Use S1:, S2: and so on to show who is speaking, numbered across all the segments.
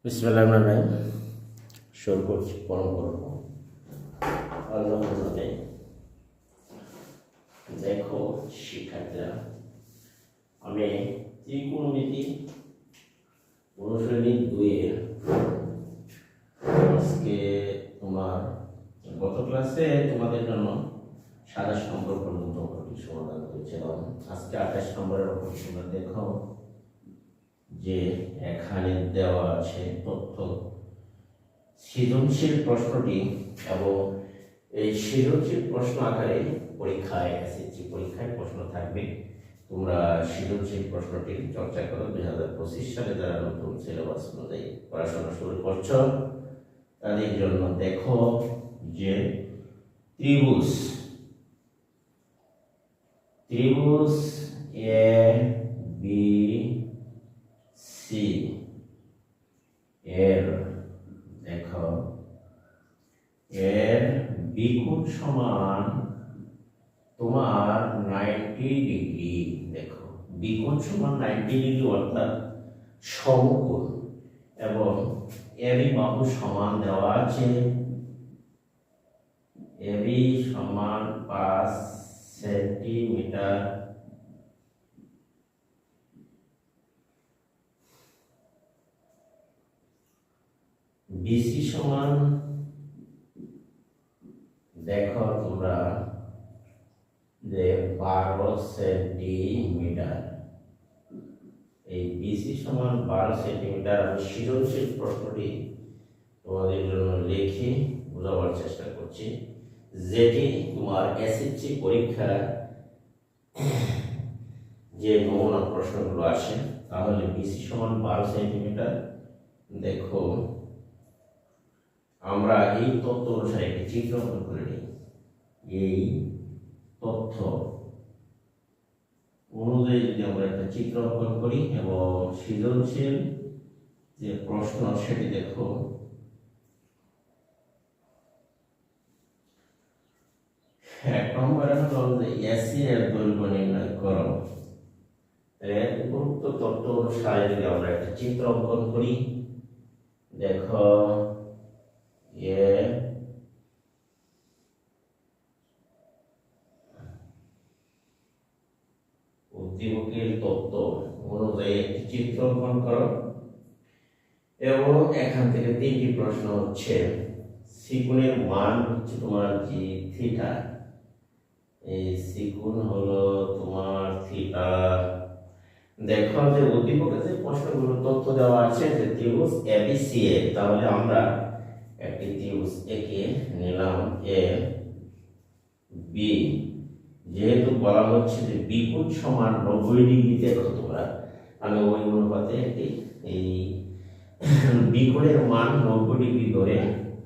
S1: বিসমিল্লাহির শুরু করছি পরম করব আল্লাহ নামে। দেখো শিক্ষার্থীরা, আমি ত্রিকোণমিতি অনুশীলনী 2-এর আজকে গত ক্লাসে তোমাদের জন্য 27 নম্বর পর্যন্ত সমাধান করেছিলাম। আজকে 28 নম্বরের উপর তোমরা দেখো যে এখানে দেওয়া আছে তথ্য সৃজনশীল প্রশ্নটি, এবং এই সৃজনশীল প্রশ্ন আকারে পরীক্ষায় এসএসসি পরীক্ষায় প্রশ্ন থাকবে। তোমরা সৃজনশীল প্রশ্নটি চর্চা করো। 2025 সালে যারা নতুন সিলেবাস অনুযায়ী পড়াশোনা শুরু করছো তাদের জন্য দেখো যে ত্রিভুজ এ বি সি এর দেখো এর বিকোণ সমান তোমার 90 ডিগ্রি। দেখো বিকোণ সমান 90 ডিগ্রি অর্থাৎ সমকোণ, এবং এবি বাহু সমান দেওয়া আছে। এবি সমান 5 সেন্টিমিটার, বিসি সমান দেখো তোমরা যে 12 সেন্টিমিটার। এই বিসি সমান 12 সেন্টিমিটার। আমি সৃজনশীল প্রশ্নটি তোমাদের জন্য লিখে বোঝাবার চেষ্টা করছি, যেটি তোমার এসএসসি পরীক্ষা যে নমুনা প্রশ্নগুলো আসে। তাহলে বিসি সমান 12 সেন্টিমিটার। দেখো আমরা এই তথ্য অনুসারে একটি চিত্র অঙ্কন করে নিই। এই তথ্য অনুযায়ী যদি আমরা একটা চিত্র অঙ্কন করি এবং সৃজনশীল যে প্রশ্ন সেটি দেখো। এক নম্বরে হলো যে এসি এর দৈর্ঘ্য নির্ণয় করো। এর উপরোক্ত তথ্য অনুসারে যদি আমরা একটা চিত্র অঙ্কন করি, দেখো উদ্দীপকের তথ্য অনুযায়ী একটি চিত্র অঙ্কন করো, এবং এখান থেকে 3টি প্রশ্ন হচ্ছে। সিকোণের মান হচ্ছে তোমার যে থিটা, এই সিকোণ হলো তোমার থিটা। দেখো যে উদ্দীপকে যে প্রশ্নগুলো তথ্য দেওয়া আছে যে ত্রিভুজ এবিসি এ, তাহলে আমরা একটি ত্রিভুজ একে নিলাম এ বি। যেহেতু বলা হচ্ছে যে বিকোণ সমান 90 ডিগ্রি, দেখো তোমরা আমি ওই অনুপাতে একটি এই বিকোণের মান 90 ডিগ্রি ধরে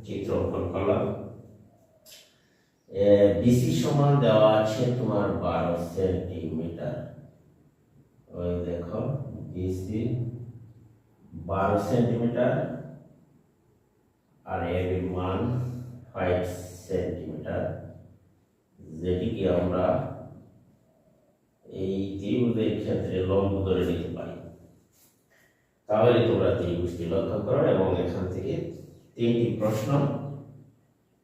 S1: চিত্র অঙ্কন করলাম। বিসি সমান দেওয়া আছে তোমার 12 সেন্টিমিটার। ওই দেখো বিসি 12 সেন্টিমিটার, আর এর মান 5 সেন্টিমিটার, যেটিকে আমরা এই ত্রিভুজের ক্ষেত্রে লম্ব ধরে নিতে পারি। তাহলে তোমরা ত্রিভুজটি লক্ষ্য করো, এবং এখান থেকে 3টি প্রশ্ন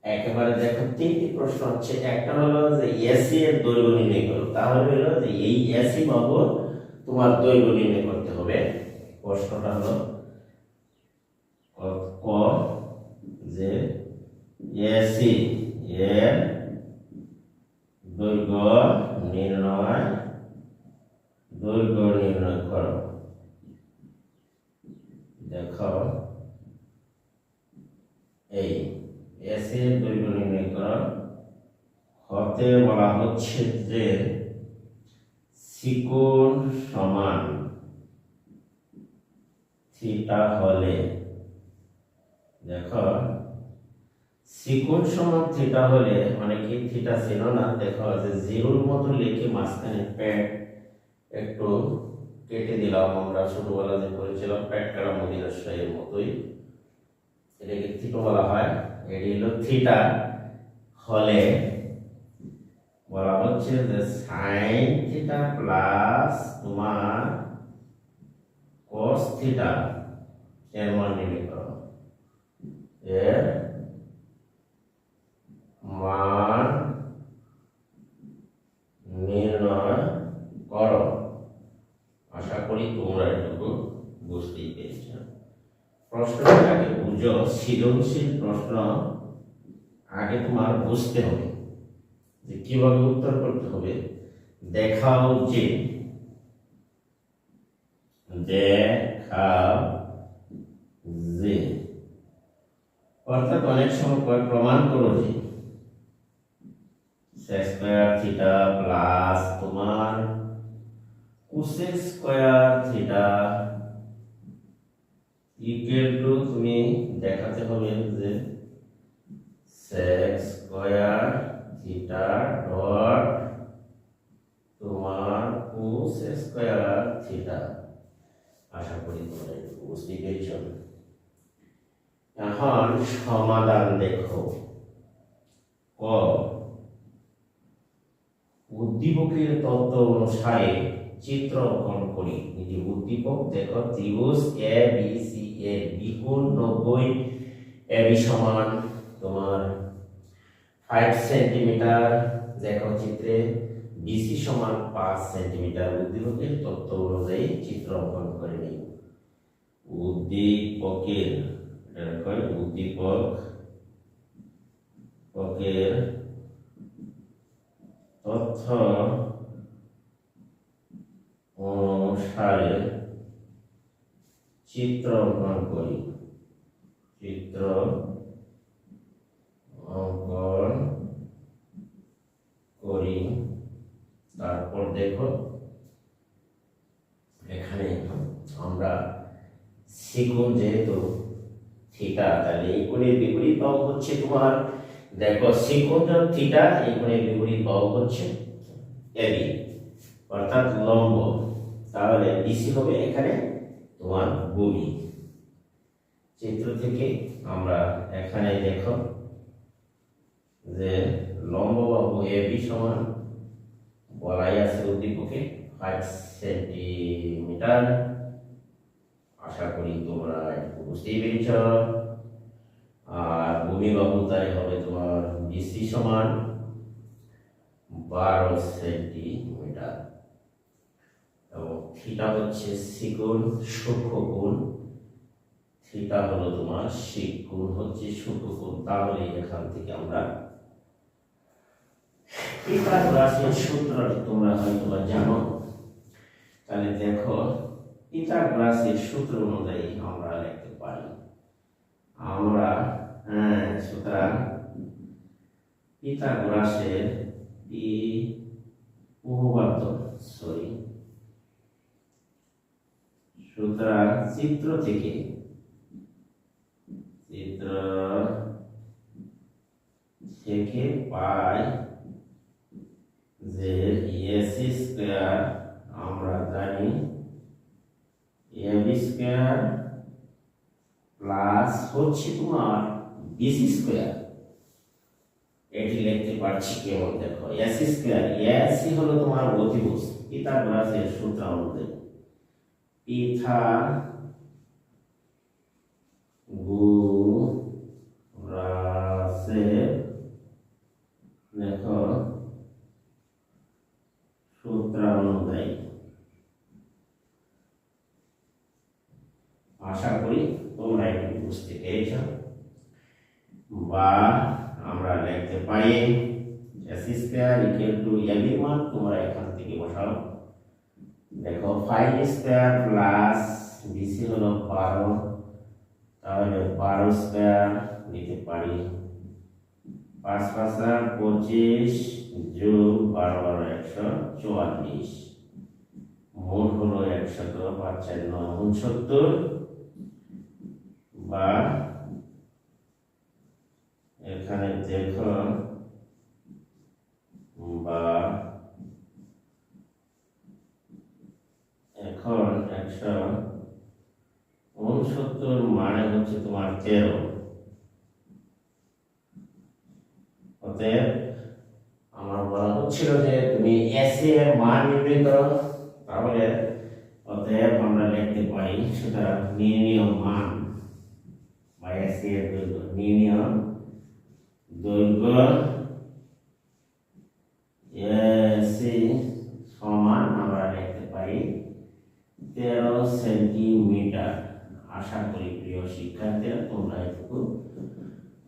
S1: একেবারে দেখো। 3টি প্রশ্ন হচ্ছে, একটা হলো যে এসি এর দৈর্ঘ্য নির্ণয় করো। তাহলে হলো যে এই এসি বাহু তোমার দৈর্ঘ্য নির্ণয় করতে হবে। প্রশ্নটা হলো ক যে এসি এর দৈর্ঘ্য নির্ণয় করো। দেখো এই এসি এর দৈর্ঘ্য নির্ণয় করো হতে বলা হচ্ছে যে সিকোণ সমান থিটা হলে, দেখো সিকোণ সমান থিটা হলে মানে কি, থিটা ছিল না, দেখো যে জিরোর মতো লিখে মাঝখানে প্যাড একটু কেটে দিলাম। আমরা ছোটবেলা যে করেছিলাম প্যাড কাটা মদিরাশা, এর মতোই এটাকে থিটা বলা হয়। এটি হলো থিটা হলে বলা হচ্ছে যে সাইন থিটা প্লাস তোমার কস থিটা এর মান নির্ণয় করো, এর মান নির্ণয় করো। আশা করি তোমরা এটুকু বুঝতেই পেরেছ। প্রশ্নটা আগে বুঝো, সৃজনশীল প্রশ্ন আগে তোমার বুঝতে হবে যে কিভাবে উত্তর করতে হবে। দেখাও যে, দেখাও যে, অর্থাৎ অনেক সময় প্রমাণ করো যে sec স্কয়ার থিটা প্লাস তোমার cosec square theta equal to, তুমি দেখাতে হবে যে sec স্কয়ার থিটা ডট তোমার cosec স্কয়ার থিটা। আশা করি তোমরা একটু বুঝতে পেরেছ। এখন সমাধান দেখো। ক, উদ্দীপকের তত্ত্ব অনুসারে চিত্র অঙ্কন করি। এই যে উদ্দীপক দেখো, ত্রিভুজ এ B C A বিকোণ 90, A B সমান তোমার 5 সেন্টিমিটার। দেখো চিত্রে বিসি সমান 5 সেন্টিমিটার। উদ্দীপকের তত্ত্ব অনুযায়ী চিত্র অঙ্কন করে নিই। উদ্দীপকের উদ্দীপকের তথ্য অনুসারে চিত্র অঙ্কন করি। চিত্র অঙ্কন করি। তারপর দেখো এখানে আমরা সেগুন যেহেতু থিটা, তাহলে এই কোণের বিপরীত বাহু হচ্ছে তোমার, দেখো সেগুন থিটা, এই কোণের বিপরীত বাহু হচ্ছে এবি অর্থাৎ লম্ব। তাহলে বিসি হবে এখানে তোমার ভূমি। চিত্র থেকে আমরা এখানে দেখো যে লম্ব বাহু এবি সমান বলাই আছে উদ্দীপকে 5 সেন্টিমিটার। আশা করি তোমরা একটু বুঝতেই পেরেছ। আর ভূমি বাহু তাই হবে তোমার বিসি সমান 12 সেন্টিমিটার। এবং থিটা হচ্ছে সিকোণ সূক্ষ্মকোণ, থিটা হলো তোমার সিকোণ হচ্ছে সূক্ষ্মকোণ। তাহলে এখান থেকে আমরা পিথাগোরাসের সূত্রটি তোমরা হয়তো জানো। তাহলে দেখো পিথাগোরাসের সূত্র অনুযায়ী আমরা লিখতে পারি। আমরা সুতরাং পিথাগোরাসের সুতরাং চিত্র থেকে পাই যে এসি স্কয়ার আমরা জানি এবি স্কয়ার প্লাস হচ্ছে তোমার বিসি স্কয়ার। এটি লিখতে পারছি কেমন, দেখো এসি স্কয়ার, এসি হলো তোমার অতিভুজ। পিথাগোরাসের সূত্র অনুযায়ী পিথাগোরাসের দেখো সূত্র অনুযায়ী, আশা করি তোমরা একটু বুঝতে পেরেছ। বা আমরা লিখতে পারি AC square equal to AB মান তোমরা এখান থেকে বসাও। দেখো 5 স্কয়ার প্লাস বিসি হলো 12, তাহলে 12 স্কয়ার নিতে পারি। 5 5 25 যোগ 12 144, মোট হলো 100, 5 4 9 69। বা এখানে দেখো বা এখন 169 মানে হচ্ছে তোমার 13। অতএব আমার বলা হচ্ছিল যে তুমি এসি এর মান নির্ণয় করো। তাহলে অতএব আমরা লিখতে পারি সুতরাং নির্ণীয় মান এসি এর দৈর্ঘ্য নির্ণয়। দৈর্ঘ্য এসি সমান আমরা লিখতে পারি 13 সেন্টিমিটার। আশা করি প্রিয় শিক্ষার্থীরা তোমরা এটুকু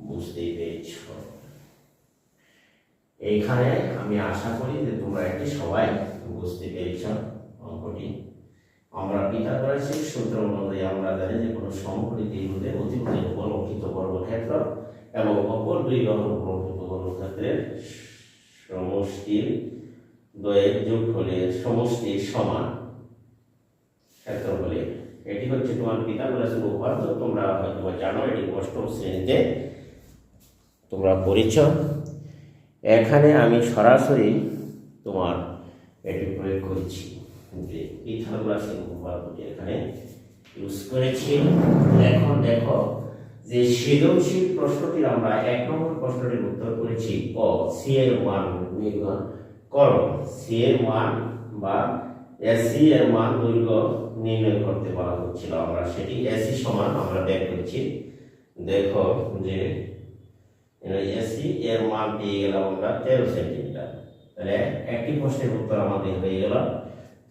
S1: বুঝতেই পেরেছ। এইখানে আমি আশা করি যে তোমরা এটি সবাই বুঝতে পেরেছ অঙ্কটি। আমরা পিথাগোরাসের সূত্র অনুযায়ী আমরা জানি যে কোনো সমকোণীর মধ্যে অতিভুজের উপর অঙ্কিত বর্গক্ষেত্র এবং অপর দুই বাহুর উপর অঙ্কিত বর্গক্ষেত্রের সমষ্টির দ্বয়ের যোগফলের সমষ্টির সমান ক্ষেত্রফলে। এটি হচ্ছে তোমার পিথাগোরাসের উপপাদ্য। তোমরা হয়তো জানো, এটি অষ্টম শ্রেণীতে তোমরা পড়েছ। এখানে আমি সরাসরি তোমার এটি প্রয়োগ করেছি যে পিথাগোরাসের উপপাদ্যটি এখানে ইউজ করেছি। এখন দেখো যে সৃজনশীল প্রশ্নটির আমরা 1 নম্বর প্রশ্নটির উত্তর করেছি ক, সি এর মান নির্ণয় করো। সি এর মান বা এসি এর মান দৈর্ঘ্য নির্ণয় করতে বলা হচ্ছিল। আমরা সেটি এসি সমান আমরা বের করেছি। দেখো যে এসি এর মান পেয়ে গেলাম আমরা 13 সেন্টিমিটার। তাহলে একটি প্রশ্নের উত্তর আমাদের হয়ে গেল।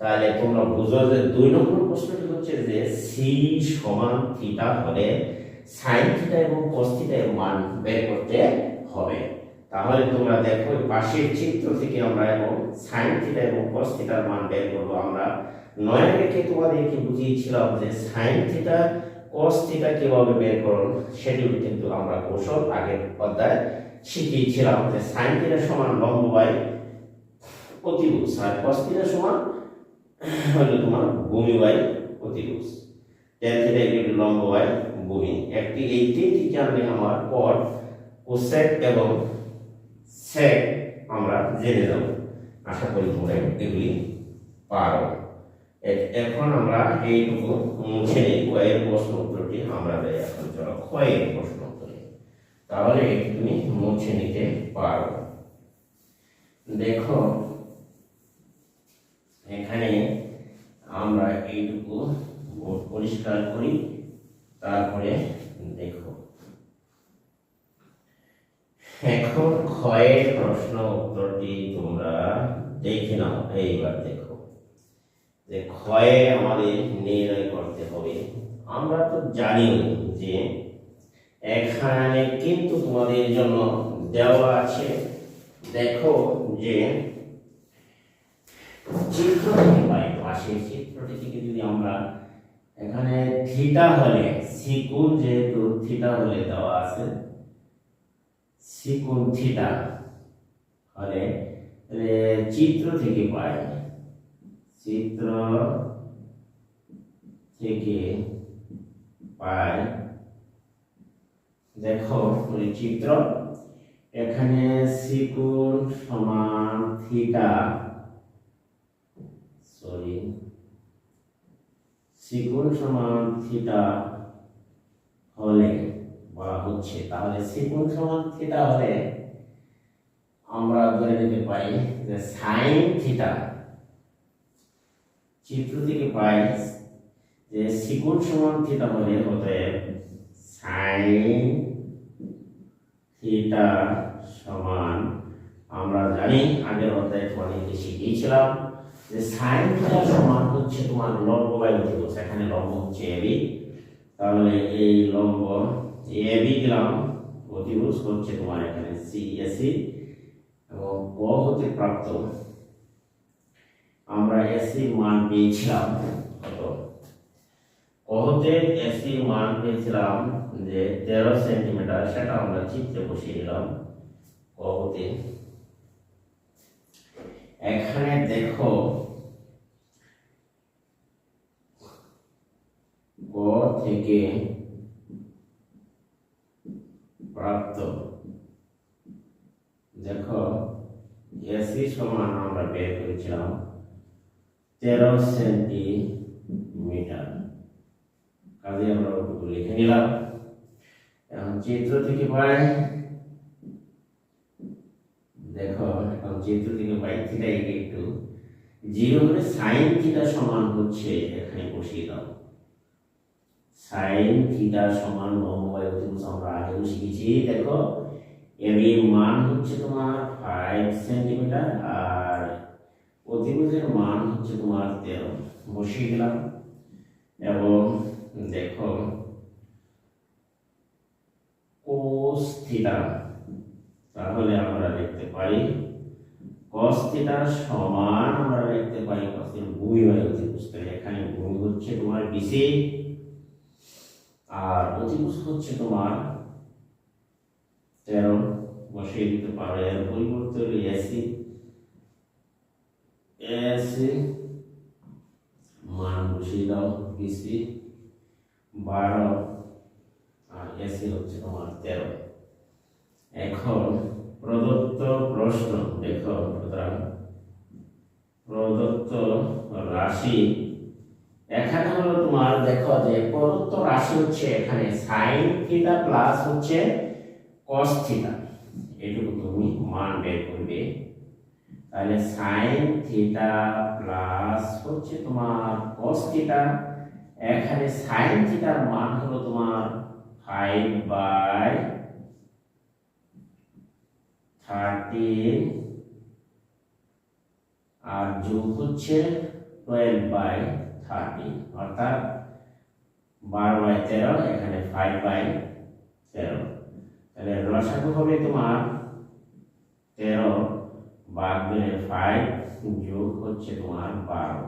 S1: তাহলে তোমরা বুঝো যে 2 নম্বর প্রশ্নটি হচ্ছে যে সি সমান থিটা হলে সাইন থিটা এবং কস থিটা এর মান বের করতে হবে। তাহলে তোমরা দেখো পাশের চিত্র থেকে আমরা এবং সাইন থিটা এবং কস থিটার মান বের করব। আমরা 9 রেখে তোমাদেরকে বুঝিয়েছিলাম যে সাইন থিটা কস থিটা কিভাবে বের করব, সেটি কিন্তু আমরা কৌশল আগের অধ্যায়ে শিখিয়েছিলাম যে সাইন থিটা সমান লম্ব বাই অতিভুজ আর কস থিটা সমান হলো তোমার ভূমি বাই অতিভুজ। tan থিটা ইকুয়াল লম্ব বাই ভূমি। একটি এই তিনটি জানলে আমার কট, কোসেক এবং সেক আমরা জেনে যাব। আশা করি তোমরা এগুলি পারো। এখন আমরা এইটুকু মুছে নেই কয়ের প্রশ্ন উত্তরটি আমরা এখন চলো ক্ষয়ের প্রশ্ন উত্তরে। তাহলে এটি তুমি মুছে নিতে পারো। দেখো এখানে আমরা এইটুকু পরিষ্কার করি, তারপরে দেখো এখন ক্ষয়ের প্রশ্ন উত্তরটি তোমরা দেখে নাও। এইবার দেখো যে ক্ষয়ে আমাদের নির্ণয় করতে হবে। আমরা তো জানি যে এখানে কিন্তু তোমাদের জন্য দেওয়া আছে। দেখো যে চিত্র থেকে পাই, পাশের চিত্রটি থেকে যদি আমরা এখানে থিটা হলে সিকুণ, যেহেতু থিটা হলে দেওয়া আছে সিকুণ থিটা হলে চিত্র থেকে পাই, চিত্র থেকে পাই। দেখো চিত্র এখানে সিকুণ সমান থিটা, সিকুণ সমান থিটা হলে বলা হচ্ছে। তাহলে সিকুণ সমান থিটা হলে আমরা ধরে নিতে পারি যে সাইন থিটা, চিত্র থেকে পাই যে সিকুণ সমান থিটা হলে অতএব সাইন থিটা সমান, আমরা জানি আগের অধ্যায়ে তোমাদেরকে শিখিয়েছিলাম যে সাইন থিটা সমান হচ্ছে তোমার লম্ব বাই অতিভুজ। এখানে লম্ব হচ্ছে এবি, তাহলে এই লম্ব এবি দিলাম, অতিভুজ হচ্ছে তোমার এখানে সিএসি এবং ক হতে প্রাপ্ত আমরা এসি মান পেয়েছিলাম কত, ক হতে এসি মান পেয়েছিলাম যে 13 সেন্টিমিটার। সেটা আমরা চিত্রে বসিয়ে দিলাম ক হতে। এখানে দেখো ক থেকে প্রাপ্ত, দেখো এসি সমান আমরা বের করেছিলাম 13 সেন্টিমিটার। কাজে আমরা ওটুকু লিখে নিলাম। এখন চিত্র থেকে পাই, দেখো এখন চিত্র থেকে পাই থিটা একটু 0 হলে সাইন থিটা সমান হচ্ছে, এখানে বসিয়ে দাও সাইন থিটা সমান 9 অতিভুজ আমরা আগেও শিখেছি। দেখো এর মান হচ্ছে তোমার 5 সেন্টিমিটার আর অতিভুজের মান হচ্ছে তোমার 13 বসিয়ে দিলাম। এবং দেখো cos থিটা, তাহলে আমরা লিখতে পারি cos থিটা সমান আমরা লিখতে পারি cos এর ভূমি বাই অতিভুজ। তাহলে এখানে ভূমি হচ্ছে তোমার BC আর অতিভুজ হচ্ছে তোমার 13 বসিয়ে দিতে পারো। এর পরিবর্তে হলো AC মান বসিয়ে দাও BC 12 আর AC হচ্ছে তোমার 13। এখন প্রদত্ত প্রশ্ন দেখো, সুতরাং প্রদত্ত রাশি এখানে হলো তোমার দেখো যে প্রদত্ত রাশি হচ্ছে এখানে সাইন থিটা প্লাস হচ্ছে কস থিটা, এটুকু তুমি মান বের করবে। তাহলে সাইন থিটা প্লাস হচ্ছে তোমার কস থিটা, এখানে সাইন থিটার মান হলো তোমার 5/13 আর যোগ হচ্ছে 12/13 অর্থাৎ 12/13, এখানে 5/13। তাহলে লসাগু হবে তোমার 13 ভাগ 5 যোগ হচ্ছে তোমার 12।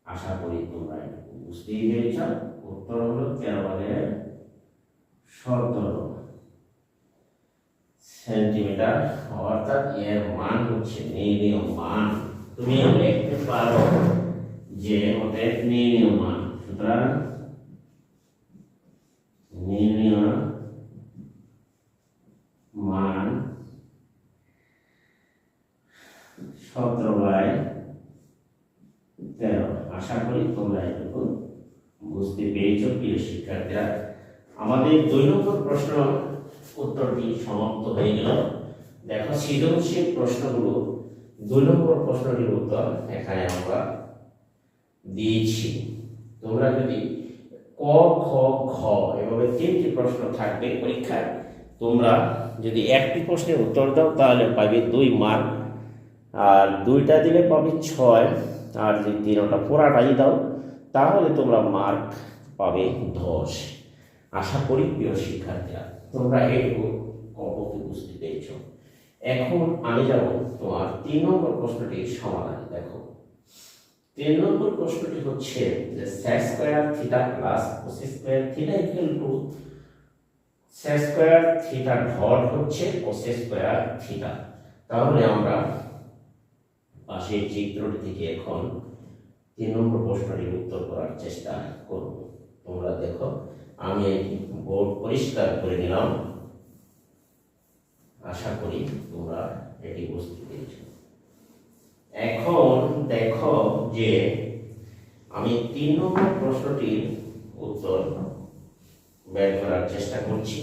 S1: আশা করি তোমরা এটুকু বুঝতেই পেরেছ। উত্তর হলো 13/17 সেন্টিমিটার, অর্থাৎ এর মান হচ্ছে নির্ণীয় মান। তুমি লিখতে পারো যে ওদের নির্ণীয় মান, সুতরাং নির্ণীয় মান 17/13। আশা করি তোমরা এটুকু বুঝতে পেরেছ প্রিয় শিক্ষার্থীরা। আমাদের 2 নম্বর প্রশ্ন উত্তরটি সমাপ্ত হয়ে গেল। দেখো সৃজনশীল প্রশ্নগুলো 2 নম্বর প্রশ্নটির উত্তর এখানে আমরা দিয়েছি। তোমরা যদি ক খ খ এভাবে 3টি প্রশ্ন থাকবে পরীক্ষায়, তোমরা যদি একটি প্রশ্নের উত্তর দাও তাহলে পাবে 2 মার্ক, আর 2টা দিলে পাবে 6, আর যদি 3টা পুরাটাই দাও তাহলে তোমরা মার্ক পাবে 10। আশা করি প্রিয় শিক্ষার্থীরা তোমরা এটুকু কপকে বুঝতে পেরেছ। এখন আমি যাব তোমার 3 নম্বর প্রশ্নটির সমাধান। দেখো 3 নম্বর প্রশ্নটি হচ্ছে যে sec square theta plus cos square theta equal to sec square theta dot হচ্ছে cos স্কয়ার থিটা। তাহলে আমরা পাশের চিত্রটি থেকে এখন 3 নম্বর প্রশ্নটির উত্তর করার চেষ্টা করব। তোমরা দেখো আমি বোর্ড পরিষ্কার করে নিলাম। আশা করি তোমরা এটি বুঝতে পেরেছ। এখন দেখো যে আমি 3 নম্বর প্রশ্নটির উত্তর বের করার চেষ্টা করছি।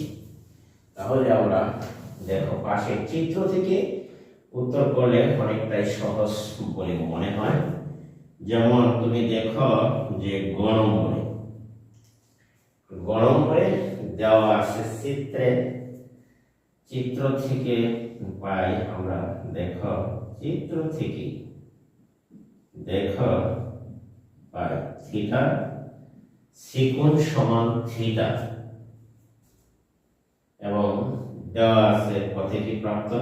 S1: তাহলে আমরা দেখো পাশের চিত্র থেকে উত্তর করলে অনেকটাই সহজ বলে মনে হয়। যেমন তুমি দেখো যে গণম্বরে দেওয়া আছে চিত্র থেকে পাই আমরা। দেখো চিত্র থেকে পাই থিটা সিকোণ সমান থিটা, এবং দেওয়া আছে প্রতিটি প্রাপ্ত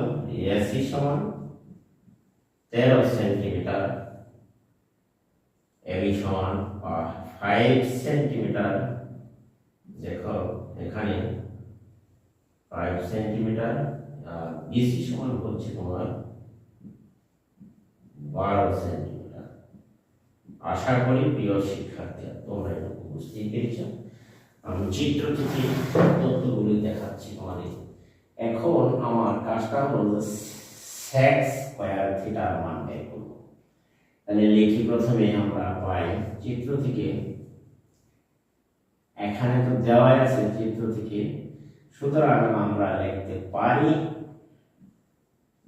S1: এসি সমান 13 সেন্টিমিটার, এবি সমান 5 সেন্টিমিটার। দেখো এখানে 5 সেন্টিমিটার, আর বিসি সমান হচ্ছে তোমার 12 সেন্টিমিটার। আশা করি প্রিয় শিক্ষার্থীরা তোমরা এটুকু বুঝতেই পেরেছ। আমি চিত্র থেকে তথ্যগুলি দেখাচ্ছি তোমাদের। এখন আমার কাজটা হলো sec স্কয়ার থিটার মান বের করব। তাহলে লিখি প্রথমে আমরা পাই চিত্র থেকে, এখানে তো দেওয়াই আছে চিত্র থেকে, সুতরাং আমরা লিখতে পারি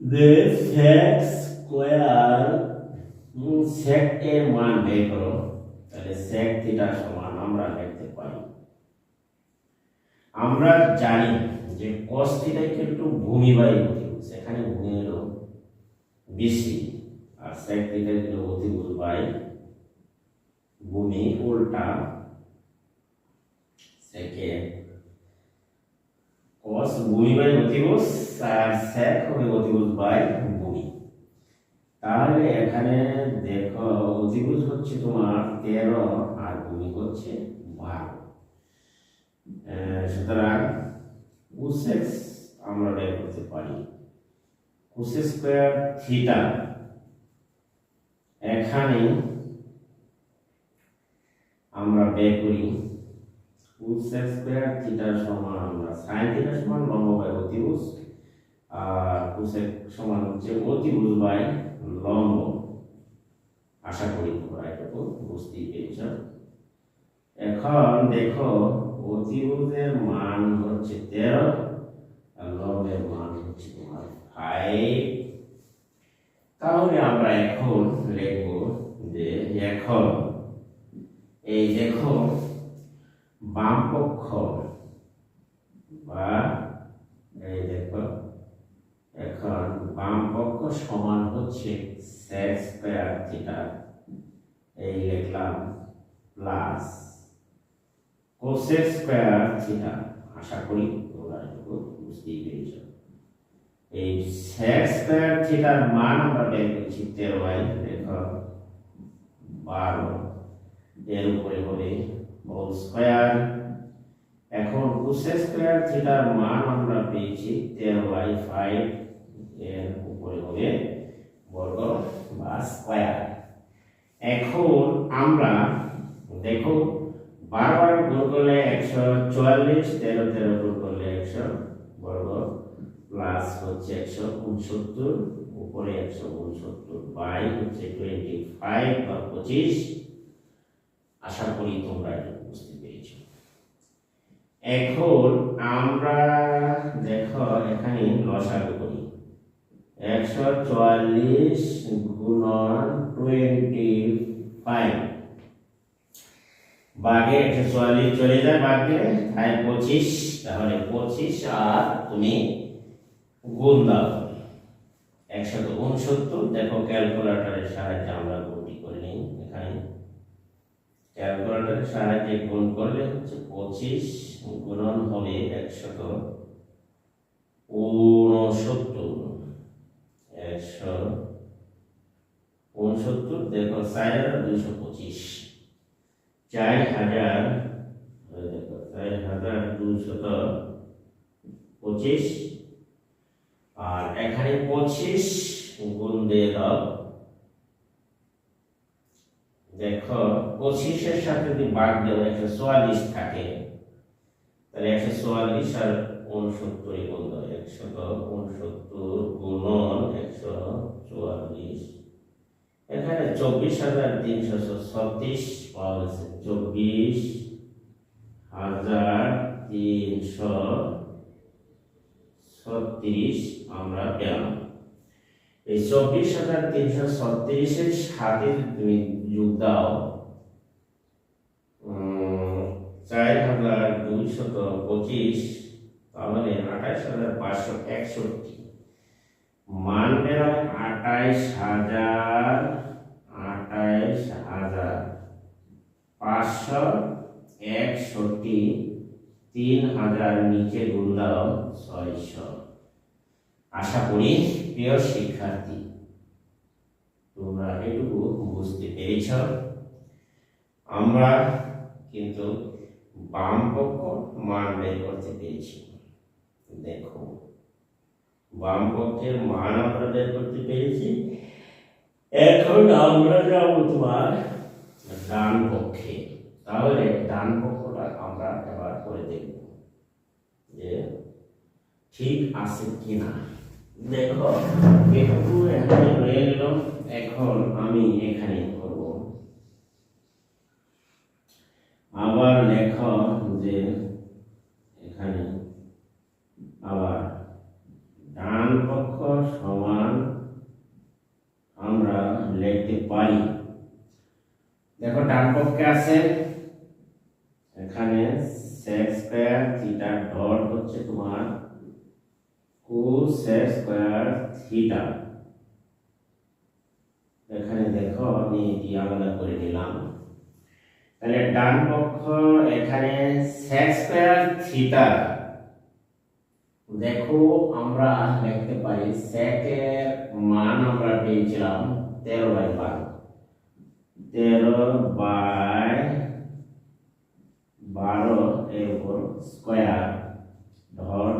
S1: যে sec স্কয়ার sec এর মান বের করো। তাহলে sec থিটা সমান আমরা লিখতে পারি আমরা জানি যে cos থিটা একটু ভূমি বাই অতিভুজ, এখানে ভূমি হলো বিসি আর sec থিটা হলো অতিভুজ বাই ভূমি, উল্টা সেকেন্ড cos ভূমি বাই অতিভুজ আর sec হবে অতিভুজ বাই ভূমি। তাহলে এখানে দেখো অতিভুজ হচ্ছে তোমার 13 আর ভূমি হচ্ছে 12। সুতরাং কোসেক আমরা বের করতে পারি কোসেক স্কয়ার থিটা, এখানে আমরা বের করি কোসেক স্কয়ার থিটা সমান আমরা sin থিটা সমান লম্ব বাই অতিভুজ, আর কোসেক সমান হচ্ছে অতিভুজ বাই লম্ব। আশা করি তোমরা এটুকু বুঝতেই পেরেছ। এখন দেখো অতিভুজের মান হচ্ছে 13 আর লম্বের মান হচ্ছে তোমার 5। তাহলে আমরা এখন লিখব যে এখন এই দেখো বাম পক্ষ বা এই দেখো এখন বাম পক্ষ সমান হচ্ছে sec স্কয়ার থিটা, এই লিখলাম প্লাস কোসেক স্কয়ার থিটা। আশা করি তোমরা এটুকু বুঝতেই পেরেছ। এই sec স্কয়ার থিটার মান আমরা বের করেছি 13 দেখো 12, এর উপরে হবে হোল স্কয়ার। এখন কোসেক স্কয়ার থিটার মান আমরা পেয়েছি 13/5, এর উপরে হবে বর্গ বা স্কয়ার। এখন আমরা দেখো 12 গুণ করলে 144, 13 গুণ করলে 100 বর্গ প্লাস হচ্ছে 169, উপরে 169 বাই হচ্ছে 25 বা 25। আশা করি তোমরা এটা বুঝতে পেরেছ। এখন আমরা দেখো এখানে লসাগু করি 144 গুণন 25 ভাগে 144 চলে যায় ভাগে তাই 25, তাহলে 25 আর তুমি গুণ দাও 169। দেখো ক্যালকুলেটরের সাহায্যে আমরা গুণটি করে নিই। এখানে ক্যালকুলেটরের সাহায্যে গুণ করলে হচ্ছে 25 গুণন হবে 169, 169 দেখো 4225, 4000 দেখো 4225, আর এখানে 25 গুণ দিয়ে দাও। দেখো 25 এর সাথে যদি ভাগ দেও 144 থাকে, তাহলে 144 আর 69 গুণ দাও 169 গুণন 144, এখানে 24336 পাওয়া গেছে। 24336 আমরা পেলাম। এই 24336 এর সাথে তুমি যোগ দাও 4225, তাহলে 28561, মান বেরোয় 28561, 3000 নিচে গুণ দাও 600। আশা করি প্রিয় শিক্ষার্থী তোমরা এটুকু বুঝতে পেরেছ। আমরা কিন্তু বাম পক্ষ মান বের করতে পেরেছি। দেখো বাম পক্ষের মান আমরা বের করতে পেরেছি। এখন আমরা যাব তোমার ডান পক্ষে। তাহলে ডান পক্ষটা আমরা এবার করে দেখব যে ঠিক আছে কিনা। দেখো এটুকু এখানে রয়ে গেল। এখন আমি এখানে করব আবার লেখো যে এখানে আবার ডান পক্ষ সমান আমরা লিখতে পারি। দেখো ডান পক্ষে আছে এখানে sec স্কয়ার থিটা ডট হচ্ছে তোমার cosec স্কয়ার থিটা। এখানে দেখো আমি এটি আলাদা করে নিলাম। তাহলে ডান পক্ষ এখানে sec স্কয়ার থিটা, দেখো আমরা লিখতে পারি sec এর মান আমরা পেয়েছিলাম 13/12, 13/12 এর উপর স্কয়ার ডট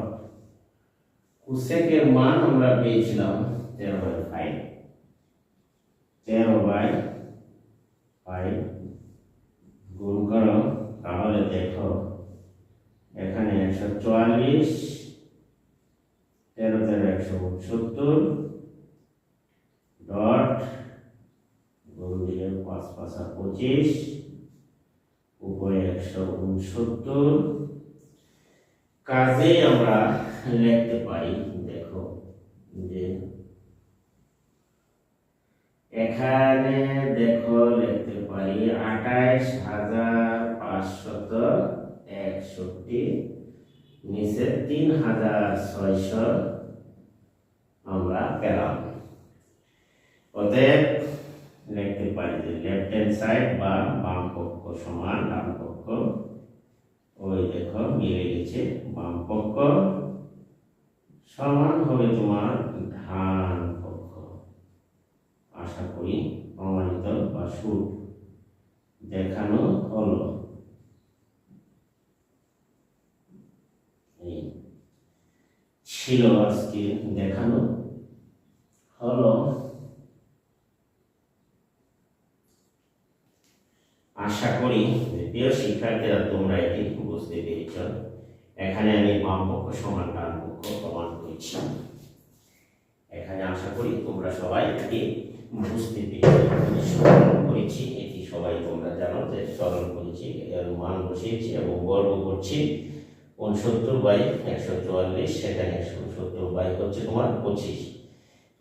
S1: cosec এর মান আমরা পেয়েছিলাম 13/5, 13/5 গুণ করো। তাহলে দেখো এখানে 144, 13 13 169 ডট গুণ দিলে 5 5 25 উপরে 169। কাজে আমরা লিখতে পারি, দেখো যে এখানে দেখো লিখতে পারি 28,561, নিচে 3,600 আমরা পেলাম। অতএব লিখতে পারি যে লেফট হ্যান্ড সাইড বা বাম পক্ষ সমান ডান পক্ষ, ওই দেখো মিলে গেছে, বাম পক্ষ সমান হবে তোমার ডান পক্ষ। আশা করি প্রমাণিত বা শুট দেখানো হলো। এই ছিল আজকে দেখানো হলো। আশা করি প্রিয় শিক্ষার্থীরা তোমরা এটি বুঝতে পেরেছ। এখানে আমি বাম পক্ষ সমান ডান পক্ষ প্রমাণ করেছি। এখানে আশা করি তোমরা সবাই এটি বুঝতে পেরেছি। এটি সবাই তোমরা জানো যে সরল করেছি, এর মান বসিয়েছি এবং বর্গ করছি 69/144, সেখানে 69 হচ্ছে তোমার 25,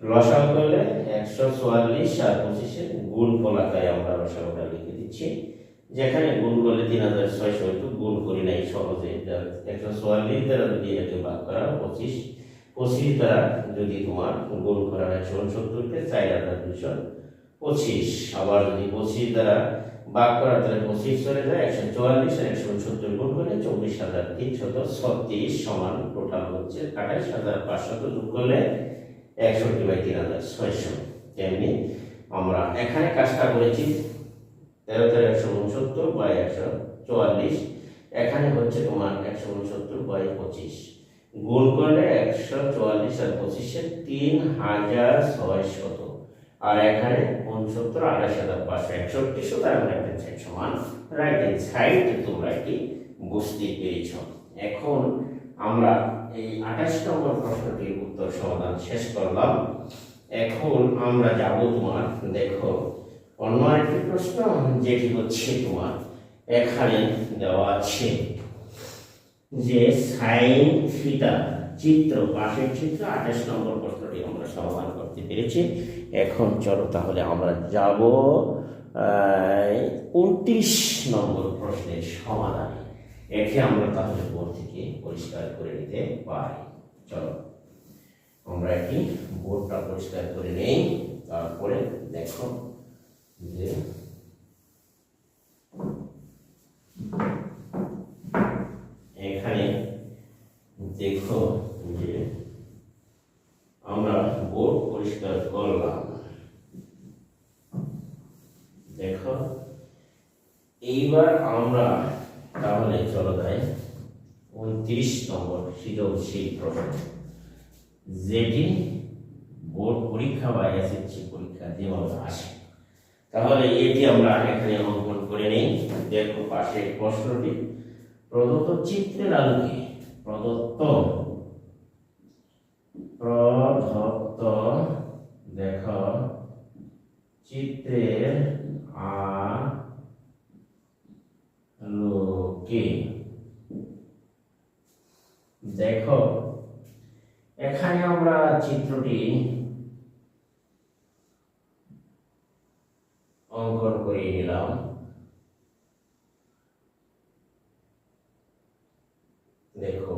S1: লসাগু করলে 144 আর 25 গুণ ফলাকায় আমরা লসাগুটা লিখে দিচ্ছি। যেখানে গুণ করলে 3,600, একটু গুণ করি নাই সহজে। 144 দ্বারা যদি এটাকে ভাগ করা 25, 25 দ্বারা যদি তোমার গুণ করা হয় 169কে 4,225, আবার যদি 25 দ্বারা ভাগ করা তাহলে 25 চলে যায়, 144 আর 169 গুণ করলে 24,336 সমান টোটাল হচ্ছে 28,500, যোগ করলে 61/3,600। তেমনি আমরা এখানে কাজটা করেছি 13 13 169/144, এখানে হচ্ছে তোমার 169/25, গুণ করলে 144 আর 25 3,600, আর এখানে 69 28,561, সুতরাং রাইট হ্যান্ড সাইড সমান রাইট হ্যান্ড সাইড। তোমরা এটি বুঝতে পেরেছ। এখন আমরা এই 28 নম্বর প্রশ্নটির উত্তর সমাধান শেষ করলাম। এখন আমরা যাব তোমার, দেখো অন্য আরেকটি প্রশ্ন, যেটি হচ্ছে তোমার এখানে দেওয়া আছে যে সাইন থিটা চিত্র, পাশের চিত্র 28 নম্বর প্রশ্নটি আমরা সমাধান করতে পেরেছি। এখন চলো তাহলে আমরা যাব 29 নম্বর প্রশ্নের সমাধানে। একে আমরা তাহলে বোর্ড থেকে পরিষ্কার করে নিতে পারি। চলো আমরা একটি বোর্ডটা পরিষ্কার করে নেই, তারপরে দেখো যে এখানে দেখো যে আমরা বোর্ড পরিষ্কার করলাম। দেখো এইবার আমরা তাহলে চলো যাই 29 নম্বর সৃজনশীল প্রশ্ন, যেটি বোর্ড পরীক্ষা বা এসএসসি পরীক্ষা যেভাবে আসে। তাহলে এটি আমরা এখানে অঙ্কন করে নেই। দেখো পাশে প্রশ্নটি, প্রদত্ত চিত্রের আলোকে প্রদত্ত দেখো চিত্রের আলোকে, দেখো এখানে আমরা চিত্রটি অঙ্কন করে নিলাম। দেখো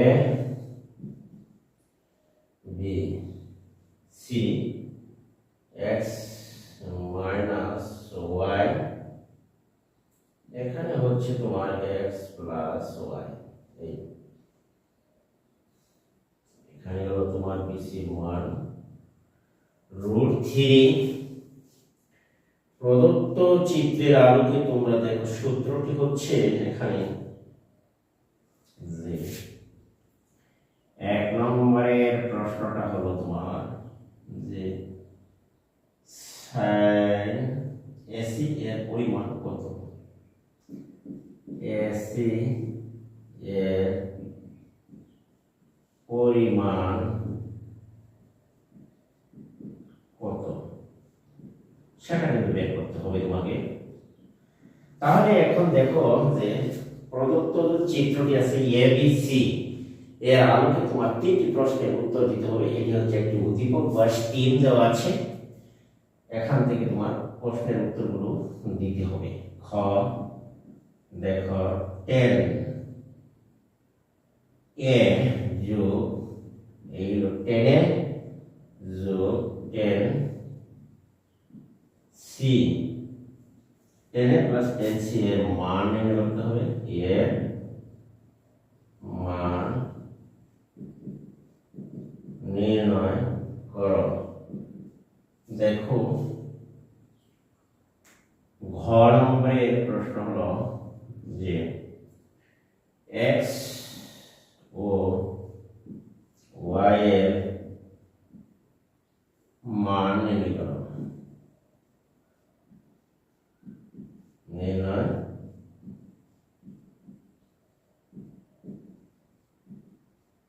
S1: A B C x minus y, এখানে হচ্ছে তোমার এক্স প্লাস ওয়াই, এই এখানে হলো তোমার বিসির মান √3। প্রদত্ত চিত্রের আলোকে তোমরা দেখো সূত্রটি হচ্ছে এখানে যে 1 নম্বরের প্রশ্নটা হলো তোমার যে এসি এর পরিমাণ কত, এসি এর পরিমাণ কত সেটা কিন্তু বের করতে হবে তোমাকে। তাহলে এখন দেখো যে প্রদত্ত চিত্রটি আছে এবিসি এর আলোকে তোমার তিনটি প্রশ্নের উত্তর দিতে হবে। এটি হচ্ছে একটি উদ্দীপক বা স্টিম দেওয়া আছে, এখান থেকে তোমার প্রশ্নের উত্তরগুলো দিতে হবে। খ দেখো 10 এ যোগ এই হলো 10 এ যোগ 10 সি, 10 এ প্লাস 10 সি এর মান নির্ণয় করতে হবে। এর মান নির্ণয় করো। দেখো ঘ নম্বরের প্রশ্ন হলো যে x ও y এর মান নির্ণয় করো। নির্ণয়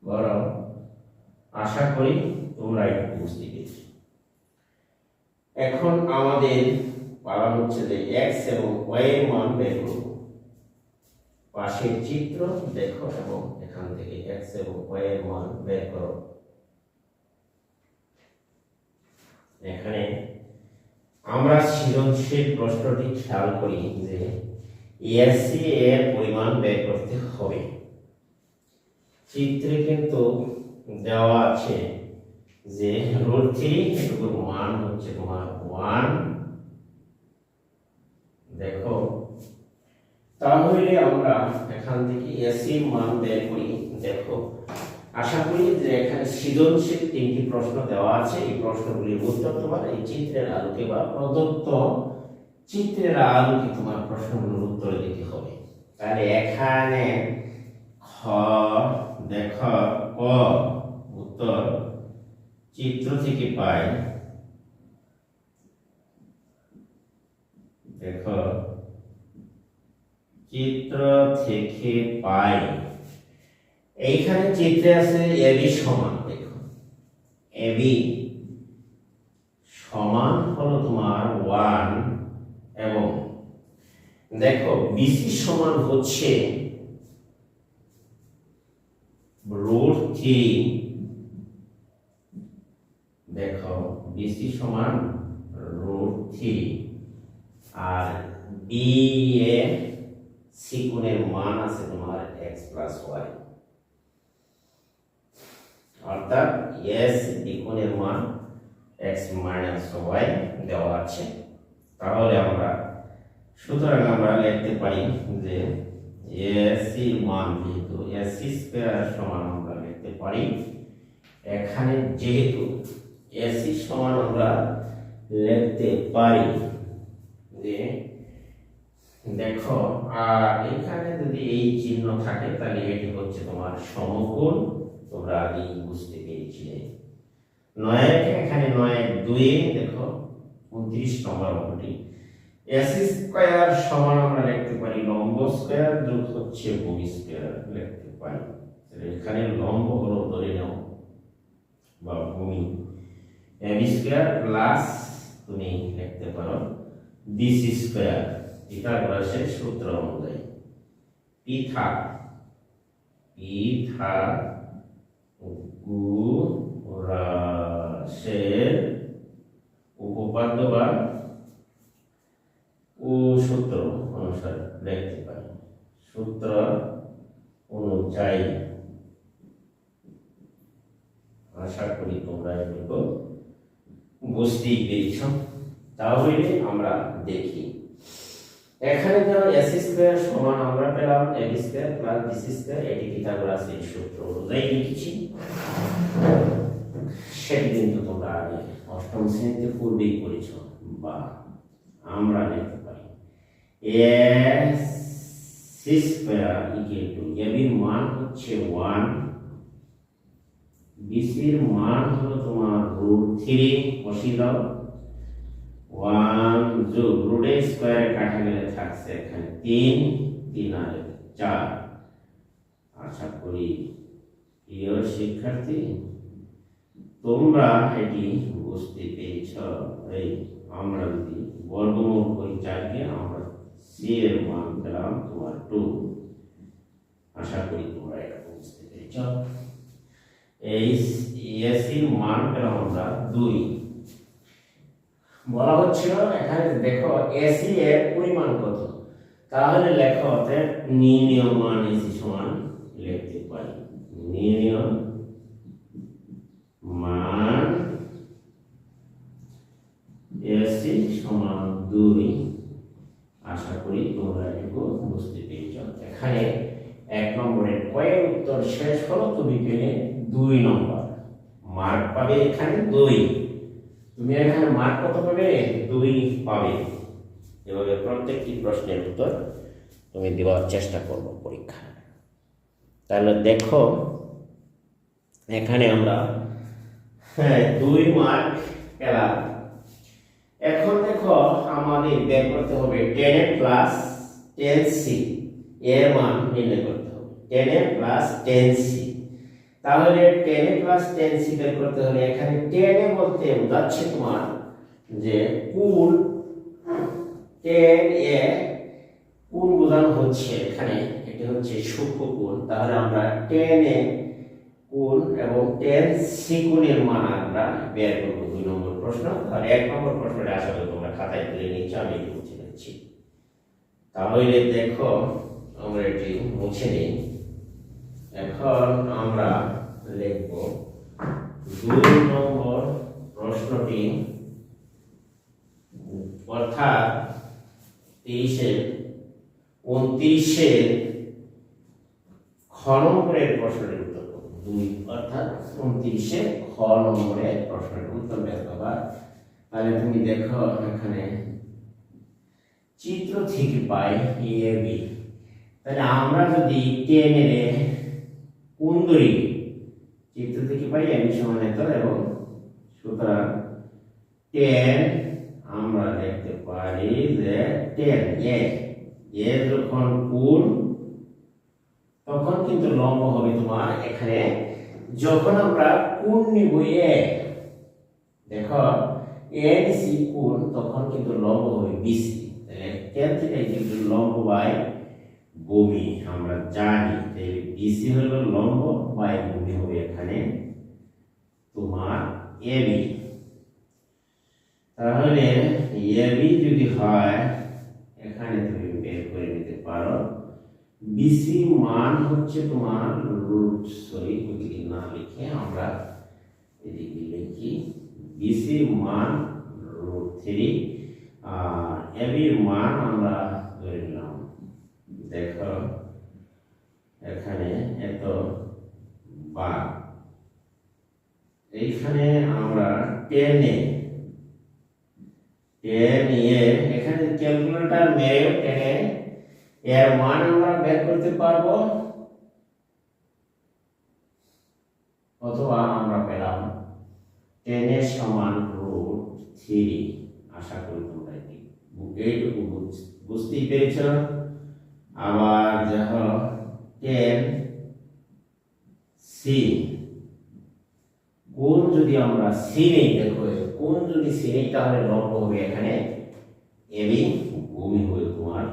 S1: করো। আশা করি তোমরা একটু বুঝতে পেরেছো। এখন আমাদের পালা হচ্ছে যে x এবং y এর মান বের করব। পাশের চিত্র দেখো এবং এখান থেকে x এবং y এর মান বের করো। এখানে আমরা সৃজনশীল প্রশ্নটি খেয়াল করি যে এসি এর পরিমাণ বের করতে হবে। চিত্রে কিন্তু দেওয়া আছে যে √3 এটুকুর মান হচ্ছে তোমার 1। দেখো তাহলে আমরা এখান থেকে এসি মান বের করি। দেখো আশা করি যে এখানে সৃজনশীল তিনটি প্রশ্ন দেওয়া আছে, এই প্রশ্নগুলির উত্তর তোমার এই চিত্রের আলোকে বা প্রদত্ত চিত্রের আলোকে তোমার প্রশ্নগুলোর উত্তর দিতে হবে। তাহলে এখানে খ দেখো ক উত্তর চিত্র থেকে পাই। দেখো চিত্র থেকে পাই, এইখানে চিত্রে আছে এবি সমান। দেখো এবি সমান হলো তোমার 1 এবং দেখো বিসি সমান হচ্ছে √3। দেখো বিসি সমান √3 আর বি এ সি কোণের মান আছে তোমার x প্লাস ওয়াই, অর্থাৎ এস বি কোণের মান x মাইনাস ওয়াই দেওয়া আছে। তাহলে আমরা সুতরাং আমরা লিখতে পারি যে এসি মান যেহেতু এসি স্কয়ার সমান আমরা লিখতে পারি এখানে যেহেতু এসি সমান আমরা লিখতে পারি যে দেখো আর এখানে যদি এই চিহ্ন থাকে তাহলে এটি হচ্ছে তোমার সমকোণ। তোমরা আগেই বুঝতে পেরেছিলে। 9 এখানে 9 2 দেখো 29 নম্বর অঙ্কটি এসি স্কয়ার সমান আমরা লিখতে পারি লম্ব স্কয়ার যোগ হচ্ছে ভূমি স্কয়ার লিখতে পারি। এখানে লম্ব হলো ধরে নাও বা ভূমি এবি স্কয়ার প্লাস তুমি লিখতে পারো বিসি স্কয়ার। পিথাগোরাসের সূত্র অনুযায়ী পিথাগোরাসের উপপাদ্য বা সূত্র অনুসারে লিখতে পারি। সূত্র অনুযায়ী। আশা করি তোমরা এগুলো বুঝতেই পেরেছ। তাহলে আমরা দেখি এখানে যেমন এস স্কয়ার সমান আমরা পেলাম এ স্কয়ার প্লাস বি স্কয়ার, এটি পিথাগোরাসের সূত্র অনুযায়ী লিখেছি। সেটি কিন্তু তোমরা আগে অষ্টম শ্রেণীতে পূর্বেই পড়েছ। বা আমরা লিখতে পারি A C square equal to A বির মান হচ্ছে 1, বি সির মান হলো তোমার √3, বসিয়ে দাও। 1 যোগ রুটের স্কয়ারে কাটা গেলে থাকছে এখানে 3, 3 আর 4। আশা করি প্রিয় শিক্ষার্থী তোমরা এটি বুঝতে পেরেছ। এই আমরা যদি বর্গমূল করি 4 কে, আমরা সি এর মান পেলাম তোমার 2। আশা করি তোমরা এটা বুঝতে পেরেছ। এই এস এর মান পেলাম আমরা 2। বলা হচ্ছিল এখানে দেখো এসি এর পরিমাণ কত, তাহলে লেখো অতএব নির্ণয় মান এসি সমান লিখতে পারি নির্ণয় মান এসি সমান 2। আশা করি তোমরা এটুকু বুঝতে পেরেছ। এখানে 1 নম্বরের কয়ের উত্তর শেষ হলো, তুমি পেলে 2 নম্বর মার্ক পাবে। এখানে 2 তুমি এখানে মার্ক কত পাবে? 2 পাবে। এভাবে প্রত্যেকটি প্রশ্নের উত্তর তুমি দেওয়ার চেষ্টা করবে পরীক্ষায়। তাহলে দেখো এখানে আমরা 2 মার্ক পেলাম। এখন দেখো আমাদের বের করতে হবে 10a প্লাস 10c এর মান নির্ণয় করতে হবে। 10a প্লাস 10c, তাহলে 10a প্লাস 10c বের করতে হলে এখানে 10a বলতে বোঝাচ্ছে তোমার যে কোণ। 10a কোণ বোঝানো হচ্ছে এখানে, এটি হচ্ছে সূক্ষ্ম কোণ। তাহলে আমরা 10a কোণ এবং 10c কোণের মান আমরা বের করব 2 নম্বর প্রশ্ন। তাহলে 1 নম্বর প্রশ্নটা আসলে তোমরা খাতায় তুলে নিচ্ছ, আমি একটু মুছে দিচ্ছি। তাহলে দেখো আমরা এটি মুছে নিই। এখন আমরা লিখব 2 নম্বর প্রশ্নটি, অর্থাৎ 29 খ নম্বরের প্রশ্নের উত্তর 2, অর্থাৎ 29 খ নম্বরের প্রশ্নের উত্তর বের করবা। তাহলে তুমি দেখো এখানে চিত্র থেকে পাই এ বি। তাহলে আমরা যদি 10 এর কোণ ধরি, চিত্র থেকে পাই এ বি সমান এত, এবং সুতরাং 10 আমরা দেখতে পারি যে 10 এ যখন কোণ তখন কিন্তু লম্ব হবে তোমার এখানে। যখন আমরা কোণ নিব এ, দেখো এ সি কোণ, তখন কিন্তু লম্ব হবে বিসি। তাহলে 10 থেকে কিন্তু লম্ব বাই ভূমি আমরা জানি। তাহলে বিসি হলো লম্ব বাই ভূমি হবে এখানে তোমার এবি। তাহলে এবি যদি হয় এখানে তুমি বের করে নিতে পারো। বিসি মান হচ্ছে তোমার ওইদিকে না লিখে আমরা এদিকে লিখি বিসি মান √3, আর এবির মান আমরা ধরে নিলাম। দেখো এখানে এত বা এইখানে আমরা 10 এ এখানে ক্যালকুলেটর মেরে 10 এর মান আমরা বের করতে পারবো, অথবা আমরা পেলাম 10 এর সমান √3। আশা করি তোমরা এইটুকু বুঝতেই পেরেছ। আবার দেখো 10 সি কোণ যদি আমরা সি নেই, দেখো কোণ যদি সি নেই তাহলে লম্ব হবে এখানে এবি, ভূমি হবে তোমার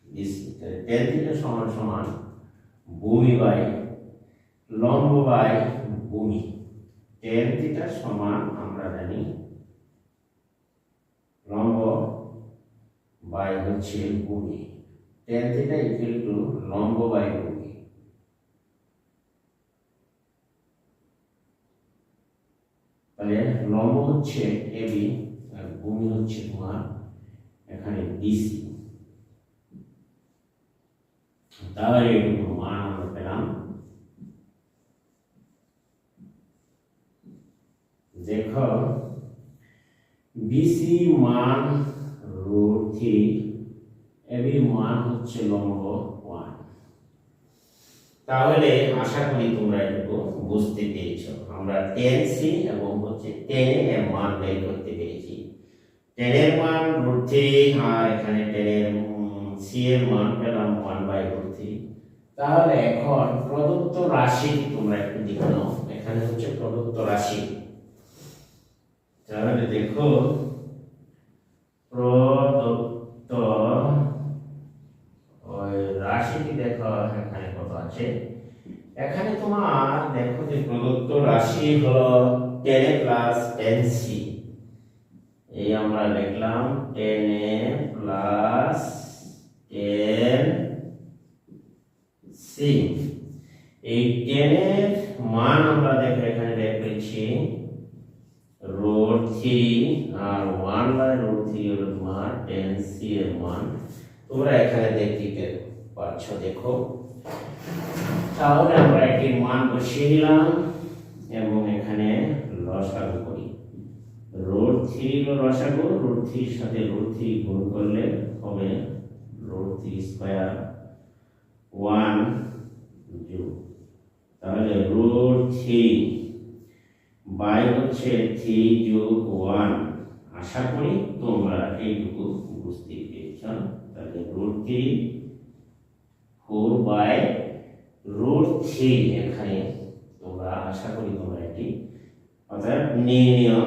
S1: বিসি। 10 থিটা সমান সমান ভূমি বাই লম্ব বাই ভূমি। 10 থিটা সমান আমরা জানি লম্ব বাই হচ্ছে ভূমি। tan theta equal to লম্ব বাই ভূমি। তাহলে লম্ব হচ্ছে এবি আর ভূমি হচ্ছে তোমার এখানে বিসি। তাহলে এটুকু মান আমরা পেলাম। দেখো বিসি মান √3, এবি মান হচ্ছে লম্ব 1। তাহলে আশা করি তোমরা এটুকু বুঝতে পেরেছো। আমরা tan c এবং হচ্ছে tan a এর মান বের করতে পেরেছি। tan এর মান √3 আর এখানে tan এর c এর মান পেলাম 1/√3। তাহলে এখন প্রদত্ত রাশি তোমরা একটু দেখে নাও। এখানে হচ্ছে প্রদত্ত রাশি। তাহলে দেখো প্রদত্ত ওই রাশিটি দেখো এখানে কত আছে। এখানে তোমার দেখো যে প্রদত্ত রাশি হলো tan a plus tan c। এই আমরা লিখলাম tan a plus tan c। এই tan এর মান আমরা দেখো এখানে রেখেছি √3 আর 1/√3 হলো তোমার tan c এর মান। তোমরা এখানে দেখতে পাচ্ছ দেখো। তাহলে আমরা এটির মান বসিয়ে দিলাম এবং এখানে লসাগু করি। √3 হলো লসাগু, √3 এর সাথে √3 গুণ করলে হবে √3 স্কয়ার 1 যোগ, তাহলে √3 বাই হচ্ছে 3 যোগ 1। আশা করি তোমরা এইটুকু বুঝতে পেরেছ। তাহলে √3 4/√3 এখানে তোমরা আশা করি তোমরা এটি অর্থাৎ নির্ণয়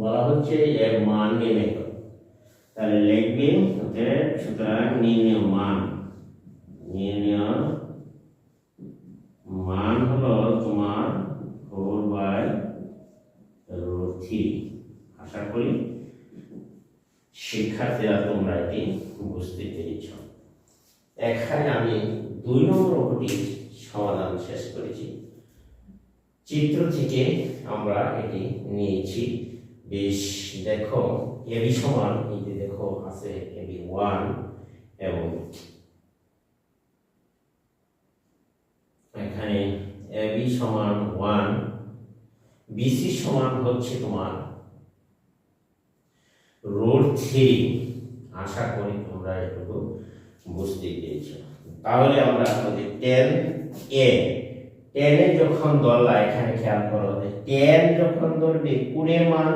S1: বলা হচ্ছে এর মান নির্ণয় করো। তাহলে লিখবে সুতরাং নির্ণয় মান হলো তোমার 4/√3। আশা করি শিক্ষার্থীরা তোমরা এটি বুঝতে পেরেছ। এখানে আমি 2 নম্বর অঙ্কটির সমাধান শেষ করেছি। চিত্র থেকে আমরা এটি নিয়েছি। বেশ দেখো এবি সমান এই যে দেখো আছে এবি 1 এবং এখানে এবি সমান 1, বিসি সমান হচ্ছে তোমার √3। আশা করি তোমরা এটুকু বুঝতে পেরেছো। তাহলে আমরা আমাদের tan a যখন ধরলা এখানে খেয়াল করো যে tan যখন ধরবে কোণের মান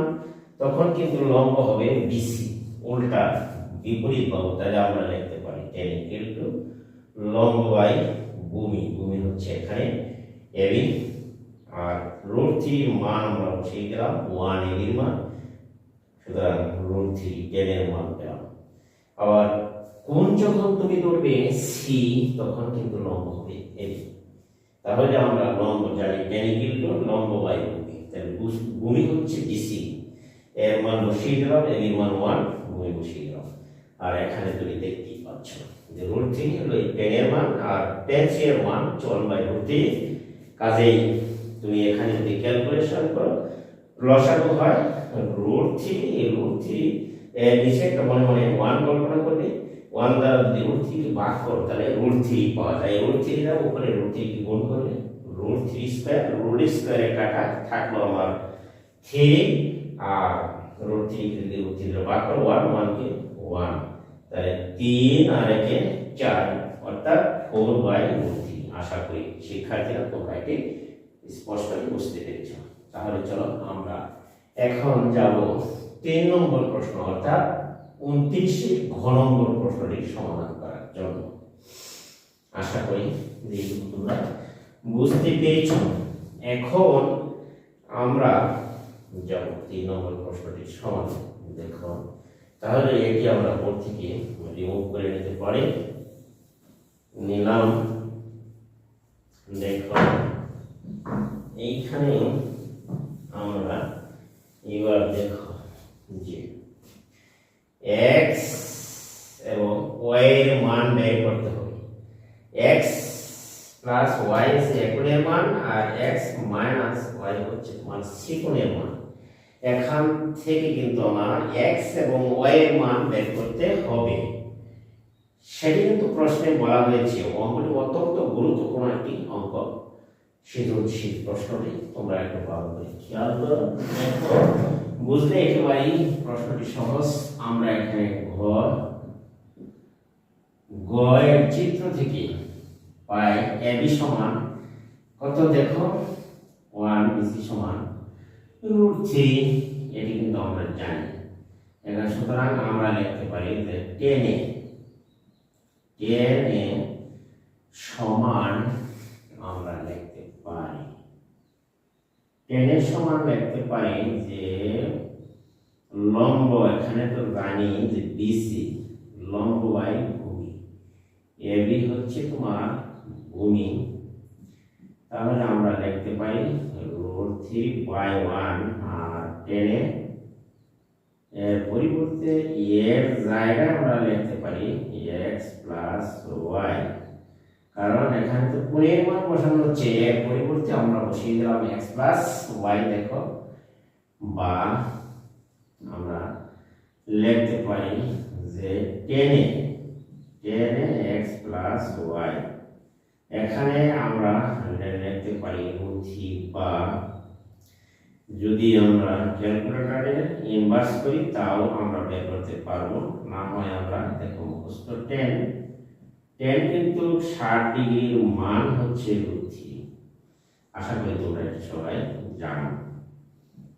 S1: তখন কিন্তু লম্ব হবে বিসি, উল্টা বিপরীত পাবো। তাহলে আমরা লিখতে পারি tan equal to লম্ব বাই ভূমি। ভূমি হচ্ছে এখানে এবি আর √3 মান আমরা বসিয়ে দিলাম 1 এর মান। সুতরাং √3 tan এর মান পেলাম। আবার কোণ যখন তুমি ধরবে সি তখন কিন্তু লম্ব হবে এবি। তাহলে আমরা লম্ব জানি tan equal to লম্ব বাই ভূমি। তাহলে ভূমি হচ্ছে বিসি, এর মান বসিয়ে দিলাম, এর মান 1, ভূমি বসিয়ে দিলাম। আর এখানে তুমি দেখতেই পাচ্ছ যে √3 হলো tan এর মান আর tan c এর মান 1/√3। কাজেই তুমি এখানে যদি ক্যালকুলেশন করো লসাগু হয় √3 এর নিচে একটা মনে মনে 1 কল্পনা করবে। 1 দ্বারা যদি √3 কে ভাগ করো তাহলে √3 পাওয়া যায়। √3 এর উপরে √3 কে গুণ করলে √3 স্কয়ার, √স্কয়ারে কাটা থাকলো আমার 3 আর √3 কে যদি √3 এর ভাগ করো 1 কে 1, তাহলে 3 আর 1 4 অর্থাৎ 4/√3। আশা করি শিক্ষার্থীরা তোমরা এটি স্পষ্টভাবে বুঝতে পেরেছ। তাহলে চলো আমরা এখন যাব 3 নম্বর প্রশ্ন অর্থাৎ 29 ঘ নম্বর প্রশ্নটির সমাধান করার জন্য। আশা করি যে তোমরা বুঝতে পেরেছ। এখন আমরা যাব 3 নম্বর প্রশ্নটির সমাধান। দেখো তাহলে এটি আমরা বোর্ড থেকে রিমুভ করে নিতে পারি। নিলাম। দেখো এইখানে আমরা এবার দেখো যে x এবং y এর মান এক্স প্লাস ওয়াই হচ্ছে এ কোণের মান, আর এক্স মাইনাস ওয়াই হচ্ছে তোমার সি কোণের মান। এখান থেকে কিন্তু আমার এক্স এবং ওয়াই এর মান বের করতে হবে। সেটি কিন্তু প্রশ্নে বলা হয়েছে, অঙ্কটি অত্যন্ত গুরুত্বপূর্ণ একটি অঙ্ক। সৃজনশীল প্রশ্নটি তোমরা একটু ভালো করে খেয়াল করো, দেখো, বুঝলে একেবারেই প্রশ্নটি সহজ। আমরা এখানে গ এর চিত্র থেকে পাই এবি সমান কত, দেখো 1, বিসি সমান √3, এটি কিন্তু আমরা জানি। এখানে সুতরাং আমরা লিখতে পারি যে 10 এ সমান আমরা লিখতে পারি 10 এর সমান লিখতে পারি যে লম্ব, এখানে তো জানি যে বিসি লম্ব বাই ভূমি, এবি হচ্ছে তোমার ভূমি, তাহলে আমরা লিখতে পারি √3/1, আর 10 এর পরিবর্তে এর জায়গায় আমরা লিখতে পারি x + y, কারণ এখানে তো কোণের মান বসানো হচ্ছে, এর পরিবর্তে আমরা বসিয়ে দিলাম x + y। দেখো, বা আমরা লিখতে পারি যে 10 এ x + y, এখানে আমরা লিখতে পারি √3, বা যদি আমরা ক্যালকুলেটরে ইনভার্স করি তাও আমরা বের করতে পারবো, না হয় আমরা দেখো মুখস্থ 10 কিন্তু 60 ডিগ্রির মান হচ্ছে √3, আশা করি তোমরা এটা সবাই জানো।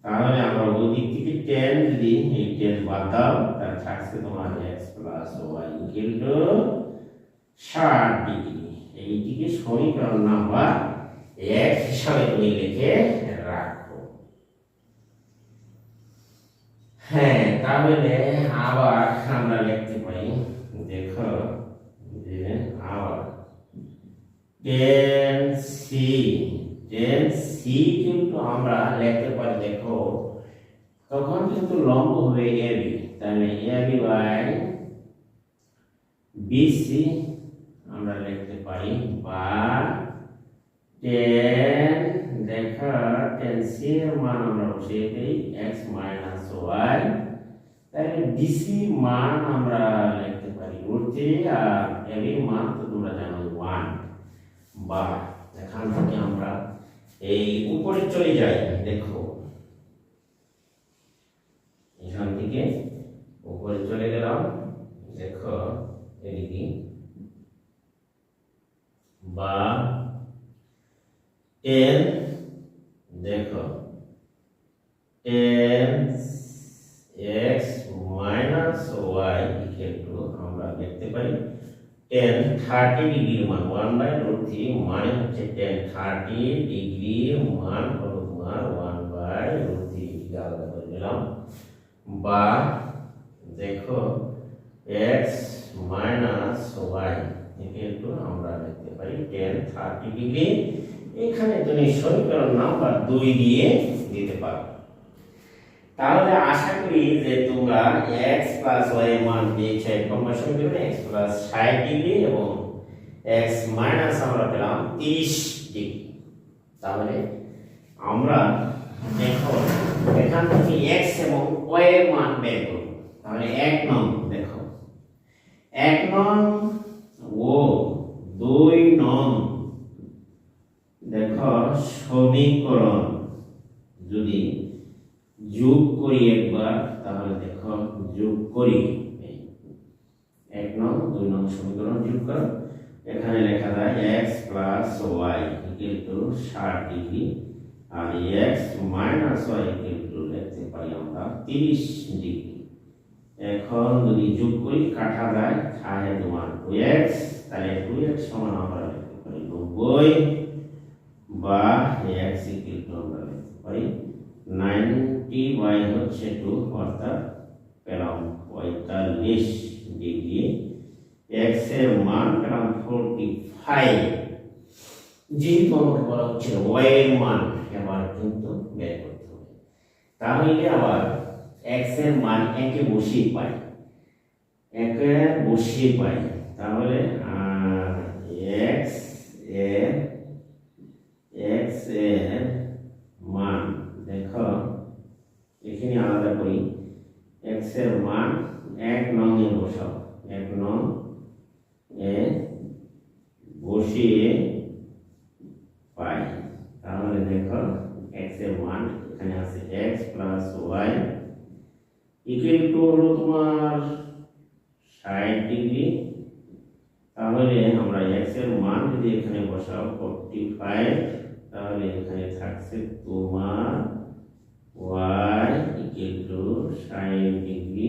S1: তাহলে আমরা ওই দিক থেকে 10 যদি এই 10 বাদ দাও, তাহলে থাকছে তোমার x + y = 60 ডিগ্রি। এইটিকে সমীকরণ নাম্বার 1 হিসাবে তুমি লিখে রাখো। হ্যাঁ, তাহলে আবার আমরা লিখতে পারি, দেখো যে আবার 10c কিন্তু আমরা লিখতে পারি, দেখো তখন কিন্তু লম্ব হবে এবি, তাহলে এবি বাই বিসি আমরা লিখতে পারি, বা 10, দেখো 10c এর মান আমরা বসিয়ে দেই x - y, তাহলে বিসি মান আমরা লিখতে পারি √3, আর এবি মান তো তোমরা জানো 1, বা এখান থেকে আমরা এই উপরে চলে যাই, দেখো এখান থেকে উপরে চলে গেলাম, দেখো এদিকে, বা 10, দেখো 10x - y আমরা লিখতে পারি 10 30 ডিগ্রির মান 1/√3, মানে হচ্ছে 10 30 ডিগ্রির মান হলো তোমার 1/√3, আলাদা করে দিলাম, বা দেখো x - y আমরা লিখতে পারি 10 30 ডিগ্রি। এখানে তুমি সমীকরণ নাম্বার 2 দিয়ে দিতে পারো। তাহলে আশা করি যে তোমরা x + y এর মান পেয়েছো, কম্বা সমীকরণে x + 60 ডিগ্রি এবং x মাইনাস আমরা পেলাম 30 ডিগ্রি। তাহলে আমরা দেখো এখান থেকে x এবং y এর মান বের করব। তাহলে 1 নং, দেখো 1 নং ও 2 নং, দেখো সমীকরণ যদি যোগ করি একবার, তাহলে দেখো যোগ করি 1 নং 2 নং সমীকরণ যোগ করো, এখানে লেখা যায় x + y = 60 ডিগ্রি, আর x - y লিখতে পারি আমরা 30 ডিগ্রি। এখন যদি যোগ করি কাটা যায়, থাকে তোমার 2x, তাহলে 2x সমান আমরা লিখতে পারি 90, বা x আমরা লিখতে পারি 90 হচ্ছে 2, অর্থাৎ পেলাম 45 ডিগ্রি। x এর মান পেলাম 45, যেহেতু আমাকে বলা হচ্ছে y এর মান এবার কিন্তু বের করতে হবে। তাহলে আবার x এর মান একে বসিয়ে পাই, তাহলে x বসিয়ে পাই, তাহলে দেখো x এর মান এখানে আছে x plus y equal to হলো তোমার 60 ডিগ্রি। তাহলে আমরা x এর মান যদি এখানে বসাও 45, তাহলে এখানে থাকছে তোমার y ইকুয়াল টু 60 ডিগ্রি,